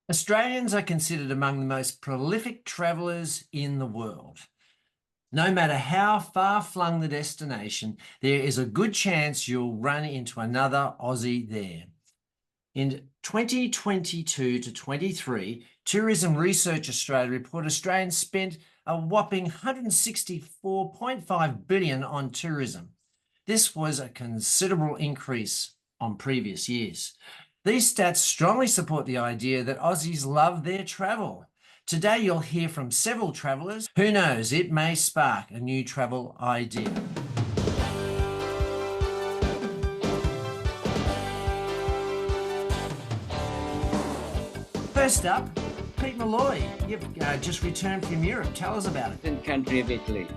Australians are considered among the most prolific travellers in the world. No matter how far-flung the destination, there is a good chance you'll run into another Aussie there. In 2022 to 23, Tourism Research Australia reported Australians spent a whopping 164.5 billion on tourism. This was a considerable increase on previous years. These stats strongly support the idea that Aussies love their travel. Today you'll hear from several travellers. Who knows, it may spark a new travel idea. First up, Pete Malloy. You've just returned from Europe. Tell us about it. Country of Italy.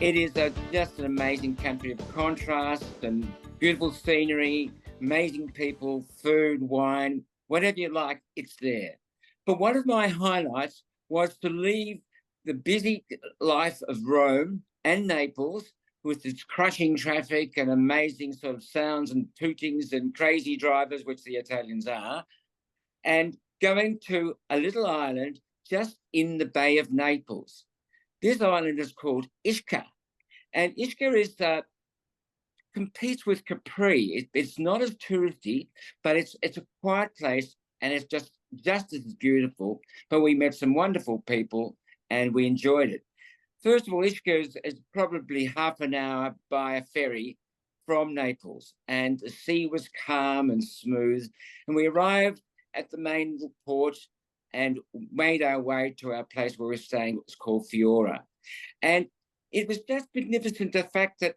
It is just an amazing country of contrast and beautiful scenery, amazing people, food, wine, whatever you like, it's there. But one of my highlights was to leave the busy life of Rome and Naples with its crushing traffic and amazing sort of sounds and tootings and crazy drivers, which the Italians are, and going to a little island just in the Bay of Naples. This island is called Ischia, and Ischia is competes with Capri. It's not as touristy, but it's a quiet place, and it's just as beautiful. But we met some wonderful people, and we enjoyed it. First of all, Ischia is probably half an hour by a ferry from Naples, and the sea was calm and smooth. And we arrived at the main port and made our way to our place where we were staying. It was called Fiora. And it was just magnificent, the fact that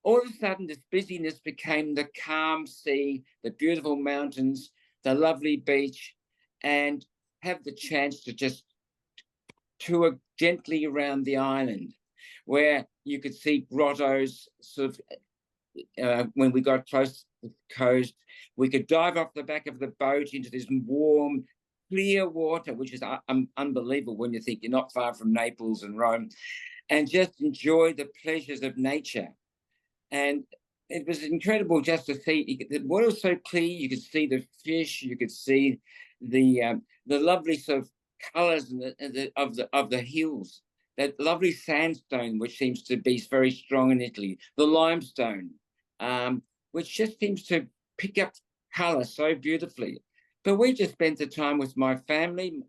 all of a sudden this busyness became the calm sea, the beautiful mountains, the lovely beach, and have the chance to just tour gently around the island, where you could see grottos. Sort of when we got close to the coast, we could dive off the back of the boat into this warm, clear water, which is unbelievable when you think you're not far from Naples and Rome, and just enjoy the pleasures of nature. And it was incredible just to see. The water was so clear, you could see the fish, you could see the lovely sort of colours of the hills, that lovely sandstone, which seems to be very strong in Italy, the limestone, which just seems to pick up colour so beautifully. But we just spent the time with my family,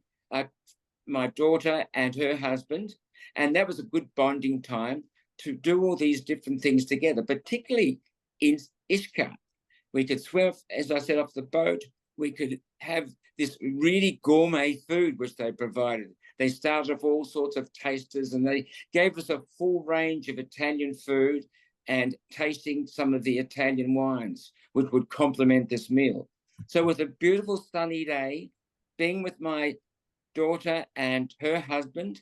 my daughter and her husband, and that was a good bonding time to do all these different things together, particularly in Ischia. We could swim, as I said, off the boat. We could have this really gourmet food which they provided. They started off all sorts of tasters, and they gave us a full range of Italian food and tasting some of the Italian wines, which would complement this meal. So with a beautiful sunny day, being with my daughter and her husband,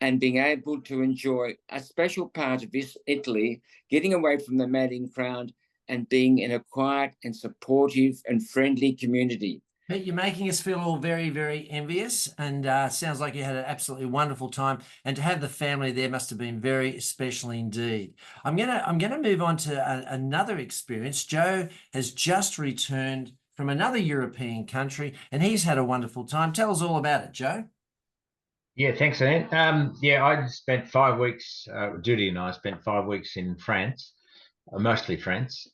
and being able to enjoy a special part of this Italy, getting away from the madding crowd and being in a quiet and supportive and friendly community. Pete, you're making us feel all very, very envious, and sounds like you had an absolutely wonderful time. And to have the family there must have been very special indeed. I'm gonna move on to another experience. Joe has just returned from another European country, and he's had a wonderful time. Tell us all about it, Joe. Yeah, thanks, Ian. Yeah, I spent 5 weeks. Judy and I spent 5 weeks in France, mostly France.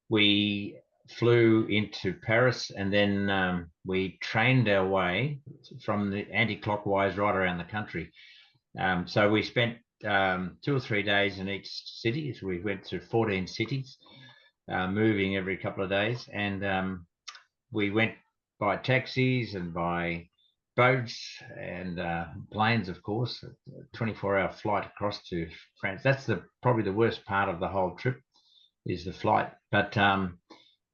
We flew into Paris, and then we trained our way from the anti-clockwise right around the country. So we spent 2 or 3 days in each city. So we went to 14 cities, moving every couple of days, and we went by taxis and by boats and planes, of course. A 24-hour flight across to France. That's probably the worst part of the whole trip, is the flight. But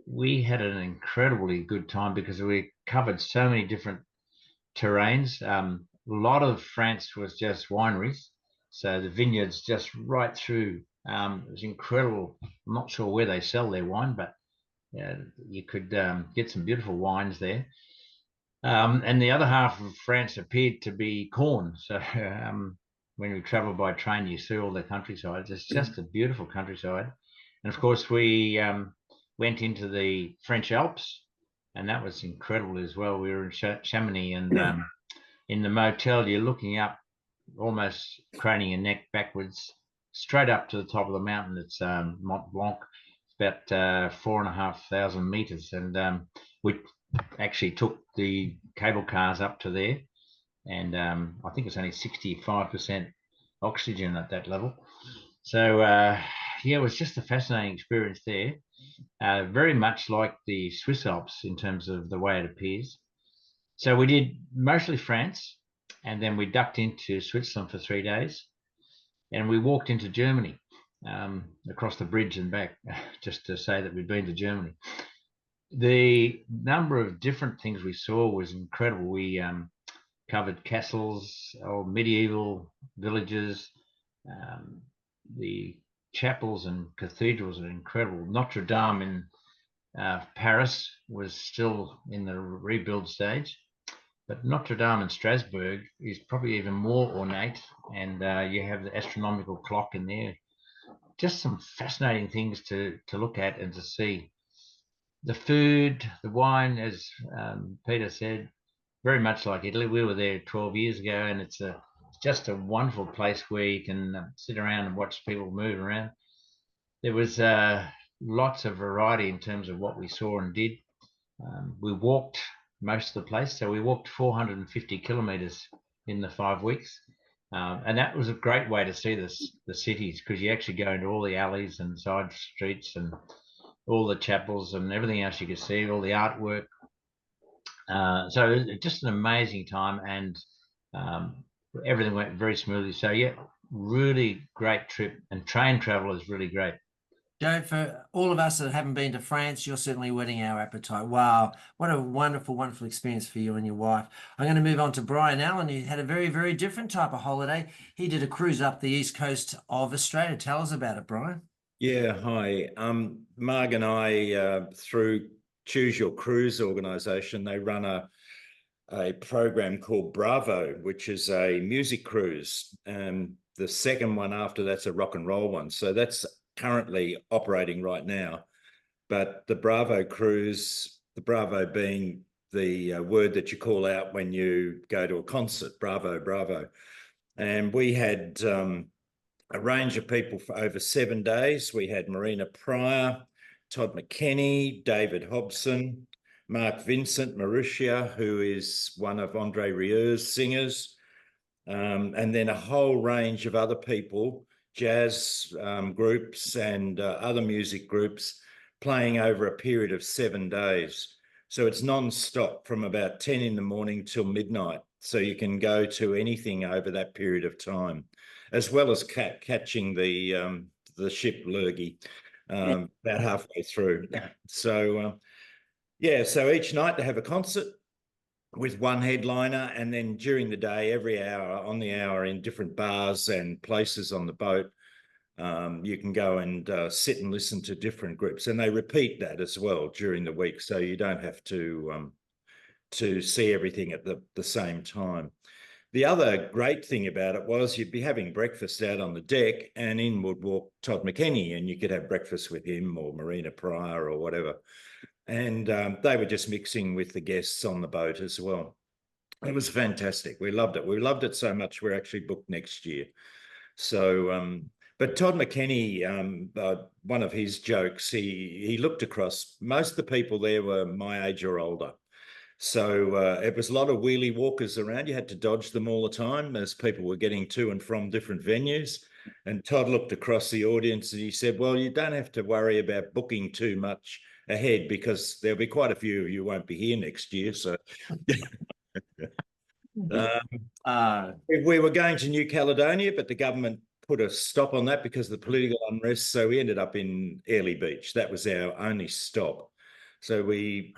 we had an incredibly good time because we covered so many different terrains. A lot of France was just wineries, so the vineyards just right through. It was incredible. I'm not sure where they sell their wine, but you could get some beautiful wines there. And the other half of France appeared to be corn. So when we travel by train, you see all the countryside. It's just a beautiful countryside. And of course, we went into the French Alps and that was incredible as well. We were in Chamonix, and in the motel, you're looking up, almost craning your neck backwards, straight up to the top of the mountain. It's Mont Blanc. It's about 4,500 meters, and we actually took the cable cars up to there, and I think it's only 65% oxygen at that level. So yeah, it was just a fascinating experience there. Very much like the Swiss Alps in terms of the way it appears. So we did mostly France, and then we ducked into Switzerland for 3 days, and we walked into Germany, across the bridge and back, just to say that we'd been to Germany. The number of different things we saw was incredible. We covered castles, old medieval villages. The chapels and cathedrals are incredible. Notre Dame in Paris was still in the rebuild stage, but Notre Dame in Strasbourg is probably even more ornate, and you have the astronomical clock in there. Just some fascinating things to look at and to see. The food, the wine, as Peter said, very much like Italy. We were there 12 years ago, and it's just a wonderful place where you can sit around and watch people move around. There was lots of variety in terms of what we saw and did. We walked most of the place, so we walked 450 kilometres in the 5 weeks, and that was a great way to see the cities, because you actually go into all the alleys and side streets and all the chapels and everything else you could see, all the artwork. So just an amazing time, and everything went very smoothly. So yeah, really great trip, and train travel is really great. Joe, for all of us that haven't been to France, you're certainly whetting our appetite. Wow, what a wonderful, wonderful experience for you and your wife. I'm going to move on to Brian Allen, who had a very, very different type of holiday. He did a cruise up the east coast of Australia. Tell us about it, Brian. Yeah, hi. Marg and I, through Choose Your Cruise organisation, they run a program called Bravo, which is a music cruise. And the second one after that's a rock and roll one. So that's currently operating right now. But the Bravo cruise, the Bravo being the word that you call out when you go to a concert, Bravo, Bravo. And we had a range of people for over 7 days. We had Marina Pryor, Todd McKenney, David Hobson, Mark Vincent, Mauritia, who is one of Andre Rieu's singers, and then a whole range of other people, jazz groups and other music groups, playing over a period of 7 days. So it's non-stop from about 10 in the morning till midnight. So you can go to anything over that period of time, as well as catching the ship Lurgy about halfway through. So yeah, so each night they have a concert with one headliner, and then during the day, every hour on the hour in different bars and places on the boat, you can go and sit and listen to different groups, and they repeat that as well during the week, so you don't have to see everything at the same time. The other great thing about it was you'd be having breakfast out on the deck, and in would walk Todd McKenney, and you could have breakfast with him or Marina Pryor or whatever. And they were just mixing with the guests on the boat as well. It was fantastic. We loved it. We loved it so much we're actually booked next year. So, but Todd McKenney, one of his jokes, he looked across. Most of the people there were my age or older. So it was a lot of wheelie walkers around. You had to dodge them all the time as people were getting to and from different venues. And Todd looked across the audience and he said, well, you don't have to worry about booking too much ahead, because there'll be quite a few of you won't be here next year. So we were going to New Caledonia, but the government put a stop on that because of the political unrest. So we ended up in Airlie Beach. That was our only stop. So we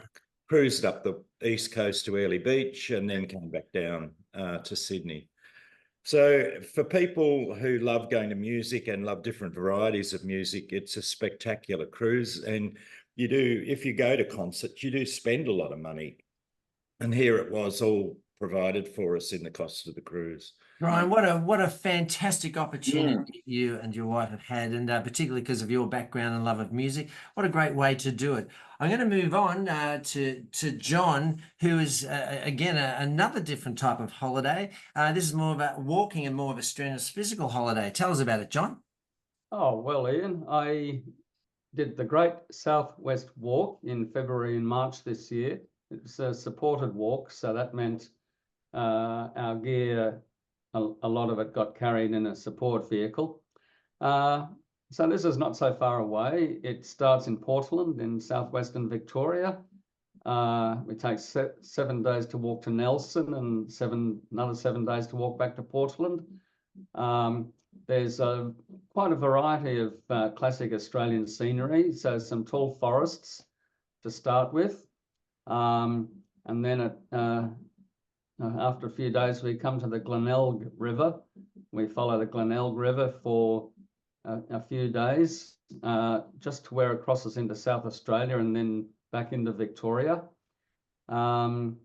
cruised up the east coast to Airlie Beach and then came back down to Sydney. So for people who love going to music and love different varieties of music, it's a spectacular cruise. And you do, if you go to concerts, you do spend a lot of money. And here it was all provided for us in the cost of the cruise. Brian, what a fantastic opportunity you and your wife have had, and particularly because of your background and love of music. What a great way to do it. I'm going to move on to John, who is again another different type of holiday. This is more about walking and more of a strenuous physical holiday. Tell us about it, John. Oh, well, Ian, I did the Great Southwest Walk in February and March this year. It was a supported walk, so that meant our gear, a lot of it got carried in a support vehicle. So this is not so far away. It starts in Portland in southwestern Victoria. It takes 7 days to walk to Nelson and another 7 days to walk back to Portland. There's quite a variety of classic Australian scenery, so some tall forests to start with. And then after a few days, we come to the Glenelg River. We follow the Glenelg River for a few days, just to where it crosses into South Australia and then back into Victoria. And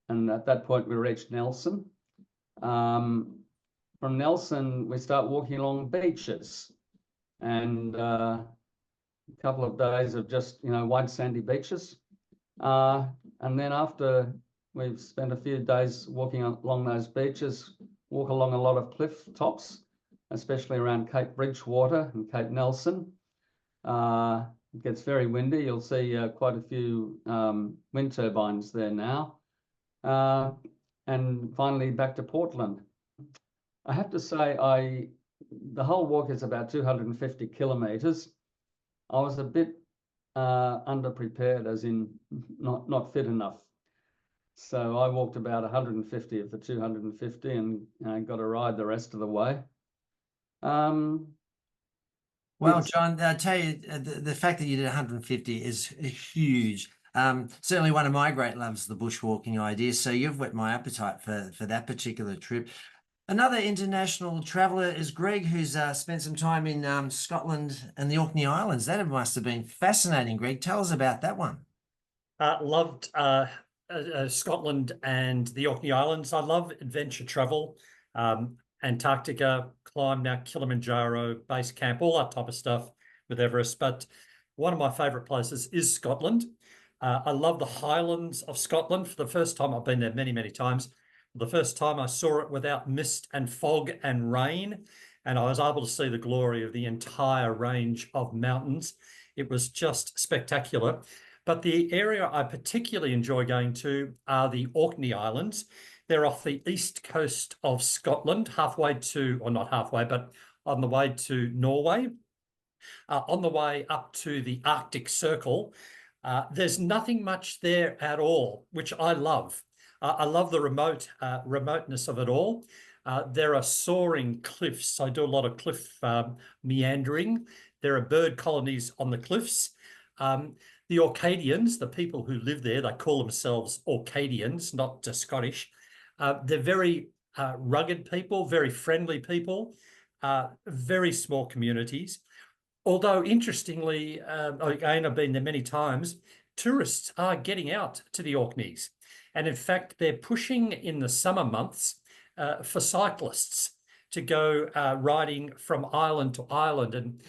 at that point, we reached Nelson. From Nelson, we start walking along beaches, and a couple of days of just, white sandy beaches. And then after we've spent a few days walking along those beaches, walk along a lot of cliff tops, especially around Cape Bridgewater and Cape Nelson. It gets very windy. You'll see quite a few wind turbines there now. And finally back to Portland. I have to say, the whole walk is about 250 kilometres. I was a bit underprepared, as in not fit enough. So I walked about 150 of the 250 and got a ride the rest of the way. Well, John, I tell you, the fact that you did 150 is huge. Certainly one of my great loves, the bushwalking idea. So you've whet my appetite for that particular trip. Another international traveller is Greg, who's spent some time in Scotland and the Orkney Islands. That must have been fascinating, Greg. Tell us about that one. Loved Scotland and the Orkney Islands. I love adventure travel. Antarctica, climbed Mount Kilimanjaro, base camp, all that type of stuff with Everest. But one of my favourite places is Scotland. I love the Highlands of Scotland. For the first time, I've been there many, many times. The first time I saw it without mist and fog and rain, and I was able to see the glory of the entire range of mountains. It was just spectacular. But the area I particularly enjoy going to are the Orkney Islands. They're off the east coast of Scotland, halfway to, or not halfway, but on the way to Norway. On the way up to the Arctic Circle, there's nothing much there at all, which I love. I love the remoteness of it all. There are soaring cliffs. I do a lot of cliff meandering. There are bird colonies on the cliffs. The Orcadians, the people who live there, they call themselves Orcadians, not Scottish. They're very rugged people, very friendly people, very small communities. Although, interestingly, again, I've been there many times, tourists are getting out to the Orkneys. And in fact, they're pushing in the summer months for cyclists to go riding from island to island. And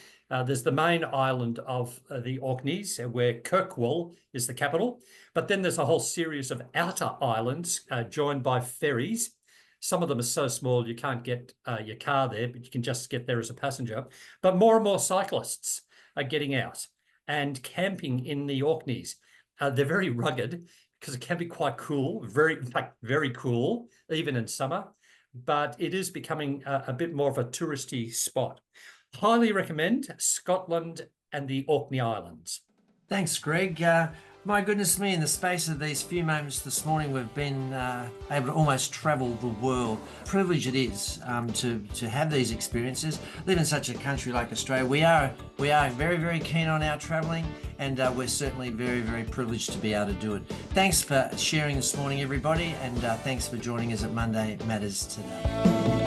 there's the main island of the Orkneys, where Kirkwall is the capital. But then there's a whole series of outer islands joined by ferries. Some of them are so small you can't get your car there, but you can just get there as a passenger. But more and more cyclists are getting out and camping in the Orkneys. They're very rugged because it can be quite cool, in fact, very cool, even in summer. But it is becoming a bit more of a touristy spot. Highly recommend Scotland and the Orkney Islands. Thanks, Greg. My goodness me, in the space of these few moments this morning, we've been able to almost travel the world. Privilege it is to have these experiences, live in such a country like Australia. We are very, very keen on our travelling, and we're certainly very, very privileged to be able to do it. Thanks for sharing this morning, everybody, and thanks for joining us at Monday Matters today.